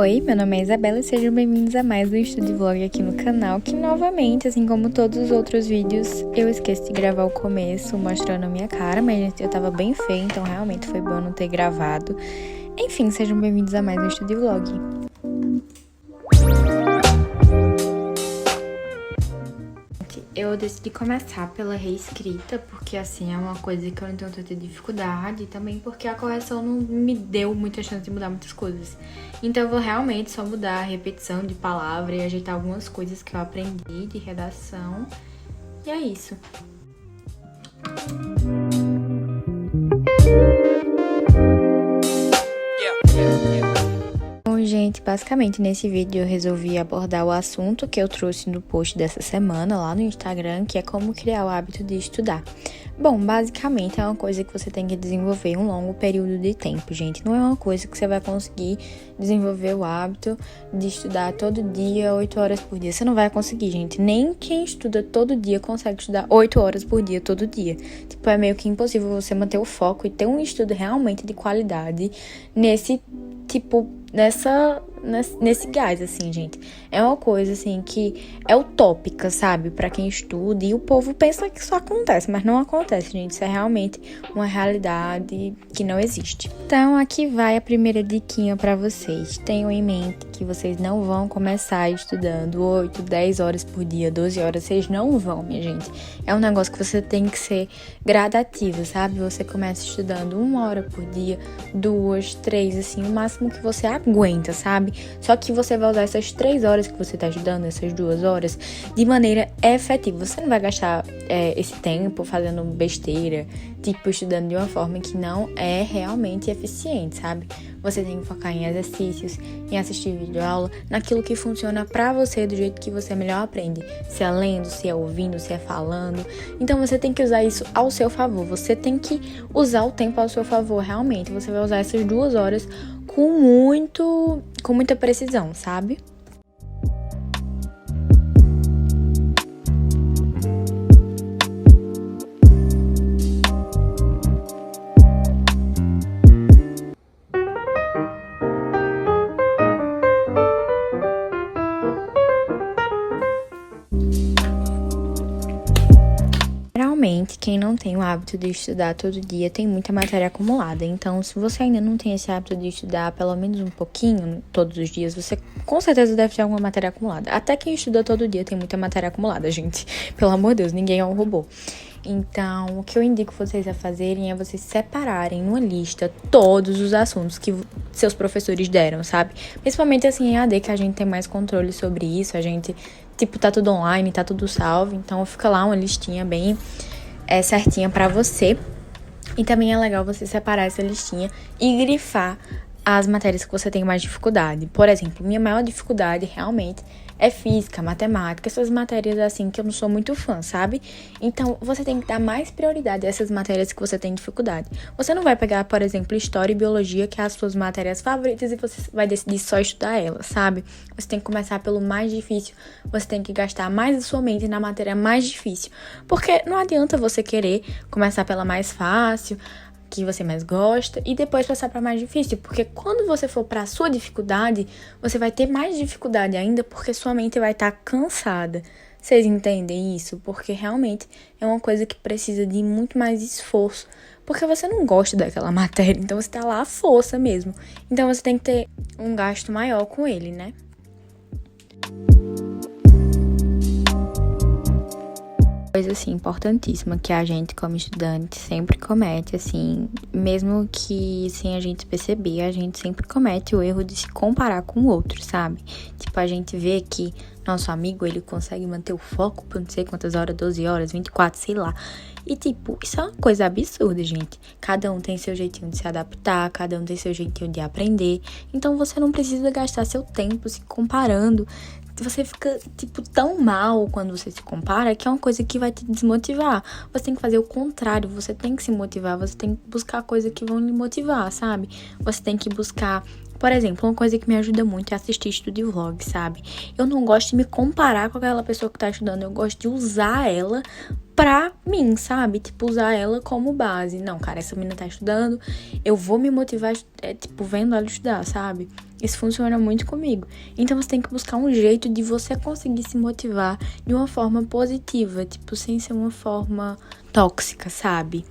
Oi, meu nome é Isabela e sejam bem-vindos a mais um Estude Vlog aqui no canal, que novamente, assim como todos os outros vídeos, eu esqueci de gravar o começo mostrando a minha cara, mas eu tava bem feia, então realmente foi bom não ter gravado. Enfim, sejam bem-vindos a mais um Estude Vlog. Eu decidi começar pela reescrita, porque assim, é uma coisa que eu não tenho tanta dificuldade, e também porque a correção não me deu muita chance de mudar muitas coisas. Então eu vou realmente só mudar a repetição de palavra e ajeitar algumas coisas que eu aprendi de redação. E é isso. Gente, basicamente nesse vídeo eu resolvi abordar o assunto que eu trouxe no post dessa semana lá no Instagram, que é como criar o hábito de estudar. Bom, basicamente é uma coisa que você tem que desenvolver em um longo período de tempo, gente. Não é uma coisa que você vai conseguir desenvolver o hábito de estudar todo dia, 8 horas por dia. Você não vai conseguir, gente. Nem quem estuda todo dia consegue estudar 8 horas por dia, todo dia. Tipo, é meio que impossível você manter o foco e ter um estudo realmente de qualidade nesse nesse gás, assim, gente. É uma coisa, assim, que é utópica, sabe? Pra quem estuda. E o povo pensa que isso acontece, mas não acontece, gente. Isso é realmente uma realidade que não existe. Então, aqui vai a primeira diquinha pra vocês. Tenham em mente que vocês não vão começar estudando 8, 10 horas por dia, 12 horas. Vocês não vão, minha gente. É um negócio que você tem que ser gradativo, sabe? Você começa estudando 1 hora por dia, 2, 3, assim, o máximo que você aguenta, sabe? Só que você vai usar essas 3 horas que você tá estudando, essas 2 horas, de maneira efetiva. Você não vai gastar esse tempo fazendo besteira, tipo, estudando de uma forma que não é realmente eficiente, sabe? Você tem que focar em exercícios, em assistir videoaula, naquilo que funciona pra você, do jeito que você melhor aprende. Se é lendo, se é ouvindo, se é falando. Então você tem que usar isso ao seu favor. Você tem que usar o tempo ao seu favor, realmente. Você vai usar essas 2 horas com muita precisão, sabe? Geralmente, quem não tem o hábito de estudar todo dia tem muita matéria acumulada. Então, se você ainda não tem esse hábito de estudar pelo menos um pouquinho todos os dias, você com certeza deve ter alguma matéria acumulada. Até quem estuda todo dia tem muita matéria acumulada, gente. Pelo amor de Deus, ninguém é um robô. Então, o que eu indico vocês a fazerem é vocês separarem numa lista todos os assuntos que seus professores deram, sabe? Principalmente assim em AD, que a gente tem mais controle sobre isso, a gente, tipo, tá tudo online, tá tudo salvo, então fica lá uma listinha bem certinha pra você. E também é legal você separar essa listinha e grifar as matérias que você tem mais dificuldade. Por exemplo, minha maior dificuldade realmente é física, matemática, essas matérias assim que eu não sou muito fã, sabe? Então, você tem que dar mais prioridade a essas matérias que você tem dificuldade. Você não vai pegar, por exemplo, história e biologia, que é as suas matérias favoritas, e você vai decidir só estudar elas, sabe? Você tem que começar pelo mais difícil, você tem que gastar mais a sua mente na matéria mais difícil. Porque não adianta você querer começar pela mais fácil, que você mais gosta, e depois passar para mais difícil, porque quando você for para a sua dificuldade, você vai ter mais dificuldade ainda, porque sua mente vai estar cansada. Vocês entendem isso? Porque realmente é uma coisa que precisa de muito mais esforço, porque você não gosta daquela matéria, então você tá lá à força mesmo. Então você tem que ter um gasto maior com ele, né? Coisa assim importantíssima que a gente como estudante sempre comete, assim, mesmo que sem a gente perceber, a gente sempre comete o erro de se comparar com o outro, sabe? Tipo, a gente vê que nosso amigo, ele consegue manter o foco por não sei quantas horas, 12 horas, 24, sei lá. E tipo, isso é uma coisa absurda, gente. Cada um tem seu jeitinho de se adaptar, cada um tem seu jeitinho de aprender. Então você não precisa gastar seu tempo se comparando. Você fica, tipo, tão mal quando você se compara, que é uma coisa que vai te desmotivar. Você tem que fazer o contrário, você tem que se motivar, você tem que buscar coisas que vão lhe motivar, sabe? Você tem que buscar Por exemplo, uma coisa que me ajuda muito é assistir estudo de vlog, sabe? Eu não gosto de me comparar com aquela pessoa que tá estudando, eu gosto de usar ela pra mim, sabe? Tipo, usar ela como base. Não, cara, essa menina tá estudando, eu vou me motivar, vendo ela estudar, sabe? Isso funciona muito comigo. Então, você tem que buscar um jeito de você conseguir se motivar de uma forma positiva, tipo, sem ser uma forma tóxica, sabe?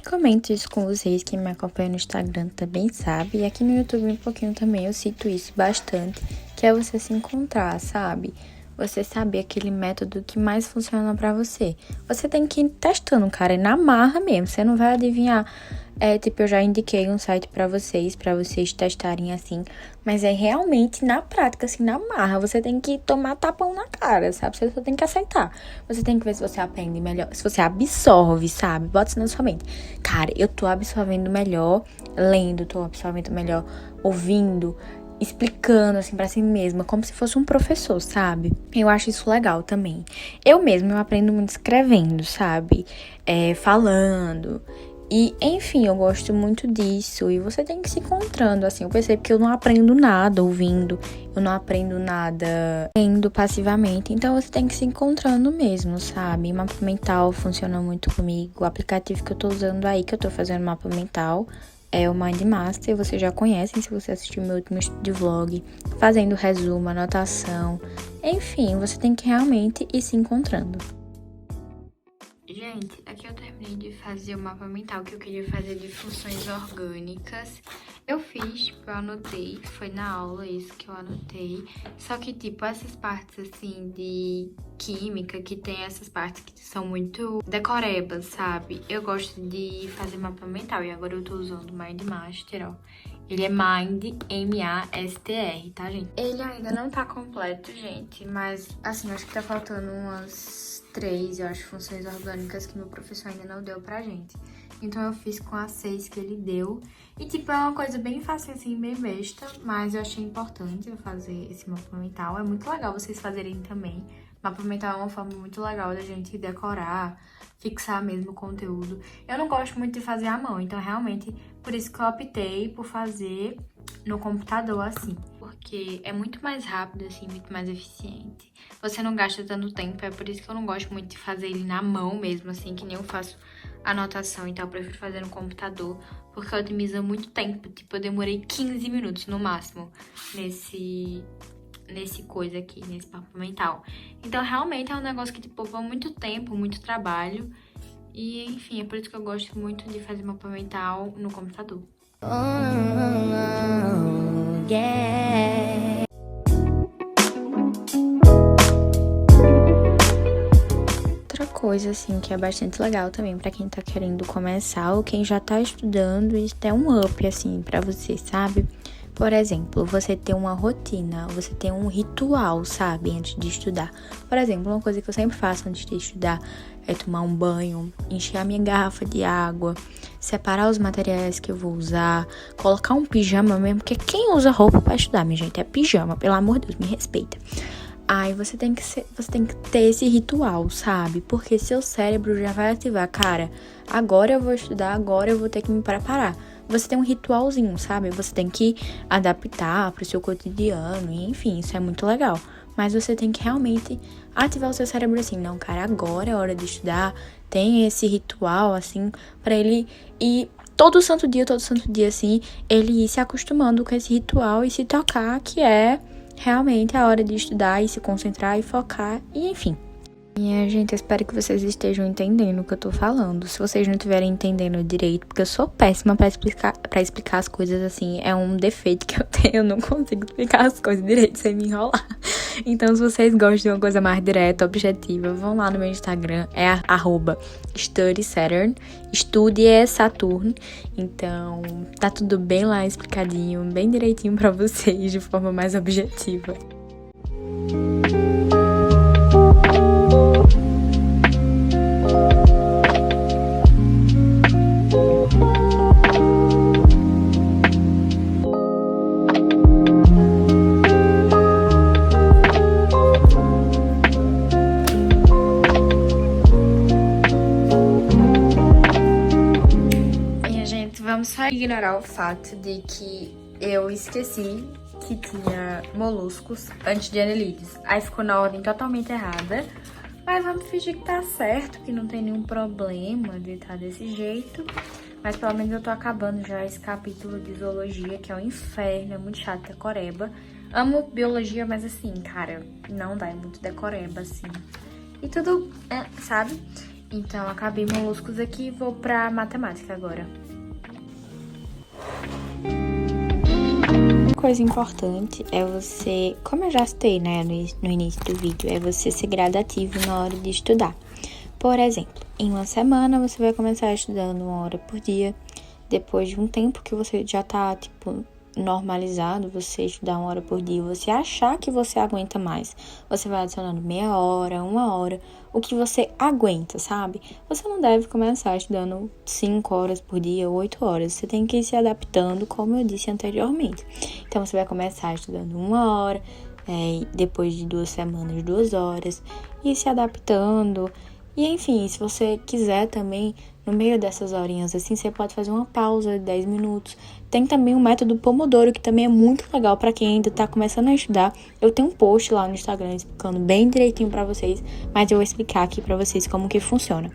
Comento isso com vocês, quem me acompanha no Instagram também sabe, e aqui no YouTube um pouquinho também eu cito isso bastante, que é você se encontrar, sabe? Você saber aquele método que mais funciona pra você. Você tem que ir testando, cara, e na marra mesmo, você não vai adivinhar. Eu já indiquei um site pra vocês testarem assim, mas é realmente na prática, assim, na marra. Você tem que tomar tapão na cara, sabe? Você só tem que aceitar. Você tem que ver se você aprende melhor, se você absorve, sabe? Bota isso na sua mente. Cara, eu tô absorvendo melhor lendo, tô absorvendo melhor ouvindo, explicando, assim, pra si mesma, como se fosse um professor, sabe? Eu acho isso legal também. Eu aprendo muito escrevendo, sabe? Falando. E, enfim, eu gosto muito disso. E você tem que se encontrando, assim. Eu percebo que eu não aprendo nada ouvindo. Eu não aprendo nada lendo passivamente. Então, você tem que se encontrando mesmo, sabe? Mapa mental funciona muito comigo. O aplicativo que eu tô usando aí, que eu tô fazendo mapa mental, é o Mind Master. Vocês já conhecem se você assistiu meu último estudo de vlog. Fazendo resumo, anotação. Enfim, você tem que realmente ir se encontrando. Gente, aqui eu terminei de fazer o mapa mental que eu queria fazer de funções orgânicas. Eu fiz, eu anotei, foi na aula isso que eu anotei. Só que, essas partes, assim, de química, que tem essas partes que são muito decorebas, sabe? Eu gosto de fazer mapa mental e agora eu tô usando o Mind Master, ó. Ele é Mind, M-A-S-T-R, tá, gente? Ele ainda não tá completo, gente, mas, assim, acho que tá faltando umas 3, eu acho, funções orgânicas que meu professor ainda não deu pra gente. Então, eu fiz com as 6 que ele deu. E, é uma coisa bem fácil, assim, bem besta, mas eu achei importante eu fazer esse mapa mental. É muito legal vocês fazerem também. Mapa mental é uma forma muito legal da gente decorar, fixar mesmo o conteúdo. Eu não gosto muito de fazer à mão, então realmente por isso que eu optei por fazer no computador assim. Porque é muito mais rápido, assim, muito mais eficiente. Você não gasta tanto tempo, é por isso que eu não gosto muito de fazer ele na mão mesmo, assim, que nem eu faço anotação. Então eu prefiro fazer no computador, porque otimiza muito tempo. Eu demorei 15 minutos no máximo nesse coisa aqui, nesse mapa mental. Então, realmente é um negócio que, poupa muito tempo, muito trabalho. E, enfim, é por isso que eu gosto muito de fazer mapa mental no computador. Outra coisa, assim, que é bastante legal também pra quem tá querendo começar ou quem já tá estudando, isso é um up, assim, pra você, sabe? Por exemplo, você ter uma rotina, você ter um ritual, sabe, antes de estudar. Por exemplo, uma coisa que eu sempre faço antes de estudar é tomar um banho, encher a minha garrafa de água, separar os materiais que eu vou usar, colocar um pijama mesmo, porque quem usa roupa pra estudar, minha gente, é pijama, pelo amor de Deus, me respeita. Aí você tem que ter esse ritual, sabe? Porque seu cérebro já vai ativar, cara, agora eu vou estudar, agora eu vou ter que me preparar. Você tem um ritualzinho, sabe? Você tem que adaptar pro seu cotidiano, e enfim, isso é muito legal. Mas você tem que realmente ativar o seu cérebro assim, não, cara, agora é hora de estudar. Tem esse ritual, assim, pra ele ir todo santo dia, assim, ele ir se acostumando com esse ritual e se tocar que é realmente a hora de estudar e se concentrar e focar, e enfim. Minha gente, eu espero que vocês estejam entendendo o que eu tô falando. Se vocês não estiverem entendendo direito, porque eu sou péssima pra explicar as coisas assim, é um defeito que eu tenho, eu não consigo explicar as coisas direito sem me enrolar. Então, se vocês gostam de uma coisa mais direta, objetiva, vão lá no meu Instagram, é @StudySaturn. Estude é Saturno. Então, tá tudo bem lá explicadinho, bem direitinho pra vocês, de forma mais objetiva. ignorar o fato de que eu esqueci que tinha moluscos antes de anelídeos. Aí ficou na ordem totalmente errada. Mas vamos fingir que tá certo, que não tem nenhum problema de estar desse jeito. Mas pelo menos eu tô acabando já esse capítulo de zoologia, que é um inferno, é muito chato, decoreba. Amo biologia, mas assim, cara, não dá, é muito decoreba, assim. E tudo, sabe? Então, acabei moluscos aqui e vou pra matemática agora. Coisa importante é você, como eu já citei, né, no início do vídeo, é você ser gradativo na hora de estudar. Por exemplo, em uma semana você vai começar estudando 1 hora por dia. Depois de um tempo que você já tá, tipo, normalizado, você estudar 1 hora por dia, você achar que você aguenta mais, você vai adicionando meia hora, 1 hora, o que você aguenta, sabe? Você não deve começar estudando 5 horas por dia, 8 horas, você tem que ir se adaptando, como eu disse anteriormente. Então, você vai começar estudando 1 hora, depois de 2 semanas, 2 horas, e se adaptando. E, enfim, se você quiser também, no meio dessas horinhas assim, você pode fazer uma pausa de 10 minutos. Tem também o método Pomodoro, que também é muito legal para quem ainda tá começando a estudar. Eu tenho um post lá no Instagram explicando bem direitinho para vocês, mas eu vou explicar aqui para vocês como que funciona.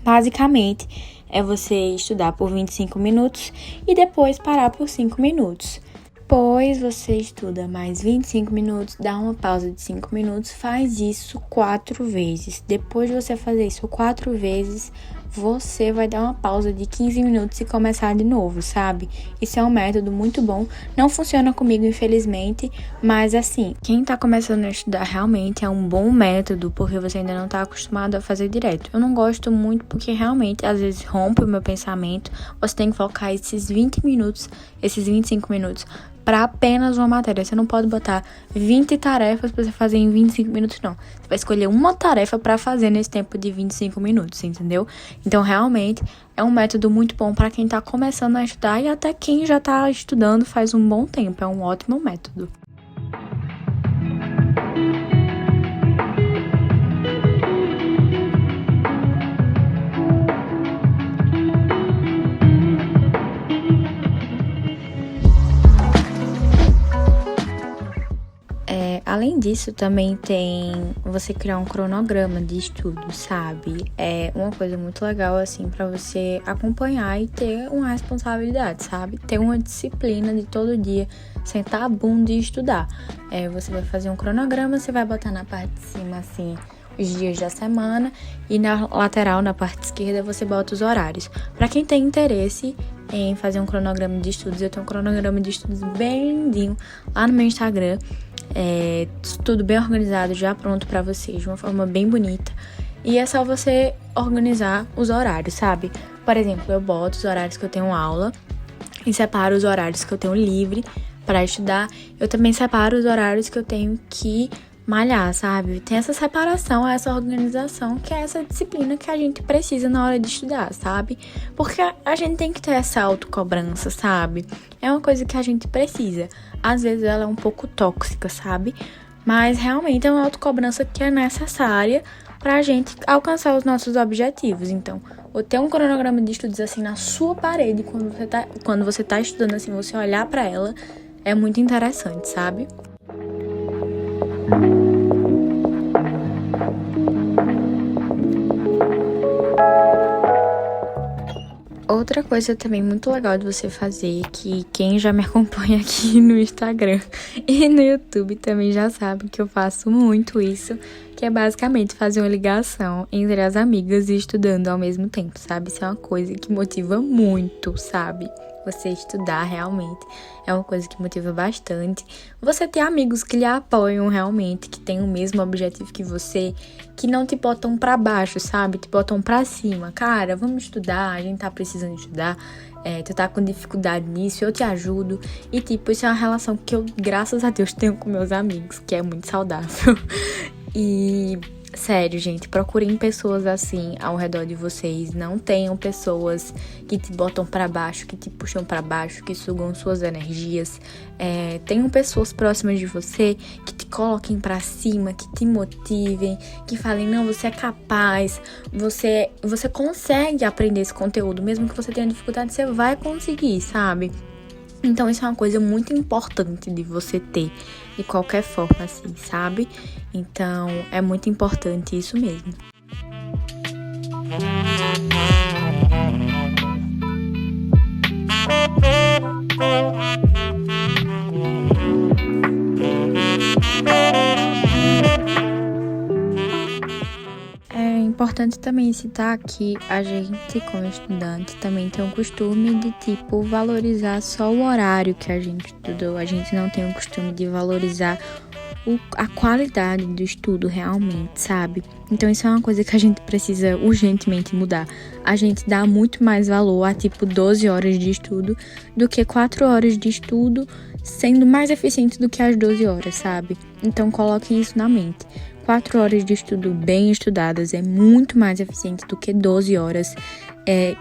Basicamente, é você estudar por 25 minutos e depois parar por 5 minutos. Depois você estuda mais 25 minutos, dá uma pausa de 5 minutos, faz isso 4 vezes. Depois de você fazer isso 4 vezes, você vai dar uma pausa de 15 minutos e começar de novo, sabe? Isso é um método muito bom. Não funciona comigo, infelizmente, mas assim, quem tá começando a estudar realmente é um bom método, porque você ainda não tá acostumado a fazer direto. Eu não gosto muito porque realmente, às vezes, rompe o meu pensamento. Você tem que focar esses 20 minutos, esses 25 minutos, para apenas uma matéria. Você não pode botar 20 tarefas para você fazer em 25 minutos, não. Você vai escolher uma tarefa para fazer nesse tempo de 25 minutos, entendeu? Então, realmente, é um método muito bom para quem tá começando a estudar e até quem já tá estudando faz um bom tempo. É um ótimo método. Além disso, também tem você criar um cronograma de estudo, sabe? É uma coisa muito legal, assim, pra você acompanhar e ter uma responsabilidade, sabe? Ter uma disciplina de todo dia, sentar a bunda e estudar. Você vai fazer um cronograma, você vai botar na parte de cima, assim, os dias da semana e na lateral, na parte esquerda, você bota os horários. Pra quem tem interesse em fazer um cronograma de estudos, eu tenho um cronograma de estudos bem lindinho lá no meu Instagram. Tudo bem organizado, já pronto pra vocês, de uma forma bem bonita. E é só você organizar os horários, sabe? Por exemplo, eu boto os horários que eu tenho aula e separo os horários que eu tenho livre pra estudar. Eu também separo os horários que eu tenho que malhar, sabe? Tem essa separação, essa organização, que é essa disciplina que a gente precisa na hora de estudar, sabe? Porque a gente tem que ter essa autocobrança, sabe? É uma coisa que a gente precisa. Às vezes ela é um pouco tóxica, sabe? Mas realmente é uma autocobrança que é necessária pra gente alcançar os nossos objetivos. Então, ter um cronograma de estudos assim na sua parede, quando você tá estudando assim, você olhar pra ela, é muito interessante, sabe? Outra coisa também muito legal de você fazer, que quem já me acompanha aqui no Instagram e no YouTube também já sabe que eu faço muito isso, que é basicamente fazer uma ligação entre as amigas e estudando ao mesmo tempo, sabe? Isso é uma coisa que motiva muito, sabe? Você estudar realmente é uma coisa que motiva bastante. Você ter amigos que lhe apoiam realmente, que têm o mesmo objetivo que você, que não te botam pra baixo, sabe? Te botam pra cima. Cara, vamos estudar, a gente tá precisando estudar. Tu tá com dificuldade nisso, eu te ajudo. E tipo, isso é uma relação que eu, graças a Deus, tenho com meus amigos, que é muito saudável. E sério, gente, procurem pessoas assim ao redor de vocês. Não tenham pessoas que te botam pra baixo, que te puxam pra baixo, que sugam suas energias. Tenham pessoas próximas de você que te coloquem pra cima, que te motivem, que falem, não, você é capaz, você consegue aprender esse conteúdo, mesmo que você tenha dificuldade, você vai conseguir, sabe? Então, isso é uma coisa muito importante de você ter, de qualquer forma, assim, sabe? Então, é muito importante isso mesmo. É importante também citar que a gente, como estudante, também tem o costume de, tipo, valorizar só o horário que a gente estudou. A gente não tem o costume de valorizar a qualidade do estudo realmente, sabe? Então isso é uma coisa que a gente precisa urgentemente mudar. A gente dá muito mais valor a, tipo, 12 horas de estudo do que 4 horas de estudo, sendo mais eficiente do que as 12 horas, sabe? Então coloquem isso na mente. 4 horas de estudo bem estudadas é muito mais eficiente do que 12 horas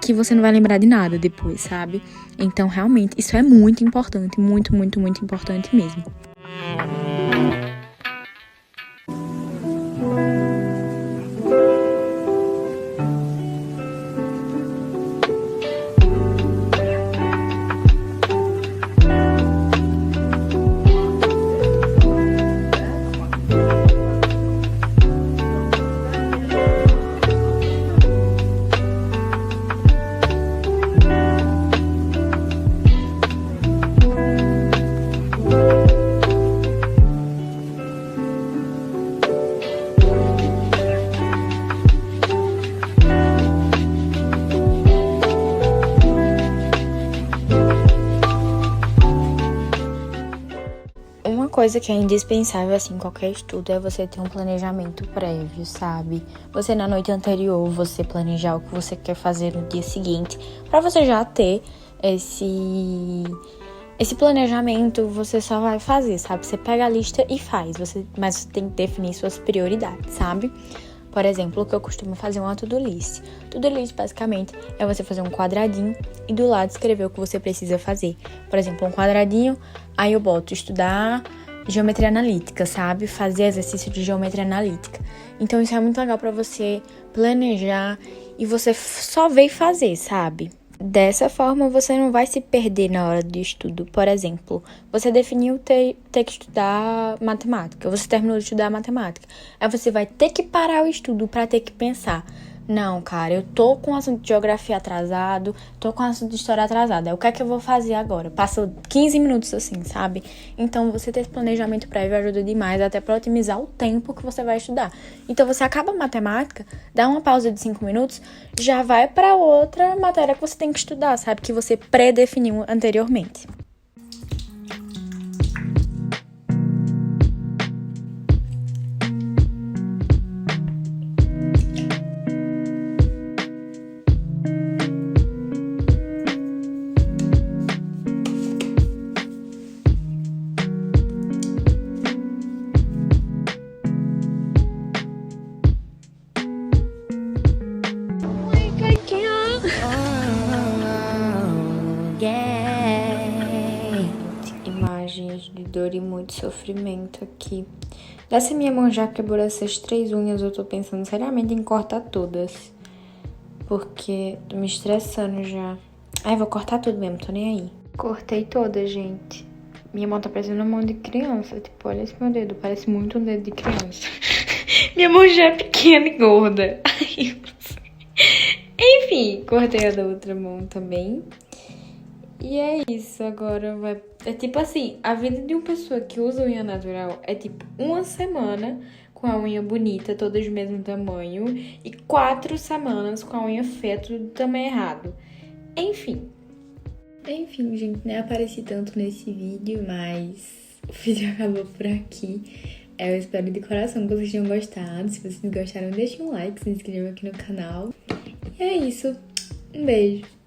que você não vai lembrar de nada depois, sabe? Então, realmente, isso é muito importante, muito, muito, muito importante mesmo. Uma coisa que é indispensável, assim, em qualquer estudo é você ter um planejamento prévio, sabe? Você, na noite anterior, você planejar o que você quer fazer no dia seguinte, pra você já ter esse planejamento, você só vai fazer, sabe? Você pega a lista e faz, mas você tem que definir suas prioridades, sabe? Por exemplo, o que eu costumo fazer é uma to-do list. To-do list, basicamente, é você fazer um quadradinho e do lado escrever o que você precisa fazer. Por exemplo, um quadradinho, aí eu boto estudar geometria analítica, sabe? Fazer exercício de geometria analítica. Então, isso é muito legal pra você planejar e você só ver e fazer, sabe? Dessa forma, você não vai se perder na hora de estudo. Por exemplo, você definiu ter que estudar matemática. Você terminou de estudar matemática. Aí você vai ter que parar o estudo para ter que pensar. Não, cara, eu tô com o assunto de geografia atrasado, tô com o assunto de história atrasado. Aí o que é que eu vou fazer agora? Passou 15 minutos assim, sabe? Então, você ter esse planejamento prévio ajuda demais, até pra otimizar o tempo que você vai estudar. Então, você acaba a matemática, dá uma pausa de 5 minutos, já vai pra outra matéria que você tem que estudar, sabe? Que você pré-definiu anteriormente. Imagens de dor e muito sofrimento aqui. Dessa minha mão já quebrou essas 3 unhas, eu tô pensando seriamente em cortar todas. Porque tô me estressando já. Ai, vou cortar tudo mesmo, tô nem aí. Cortei todas, gente. Minha mão tá parecendo uma mão de criança. Tipo, olha esse meu dedo, parece muito um dedo de criança. Minha mão já é pequena e gorda. Ai, enfim, cortei a da outra mão também. E é isso, agora vai... É tipo assim, a vida de uma pessoa que usa unha natural é tipo uma semana com a unha bonita, todas do mesmo tamanho, e 4 semanas com a unha feia, tudo do tamanho errado. Enfim, gente, nem apareci tanto nesse vídeo, mas o vídeo acabou por aqui. Eu espero de coração que vocês tenham gostado. Se vocês gostaram, deixem um like, se inscrevam aqui no canal. E é isso. Um beijo.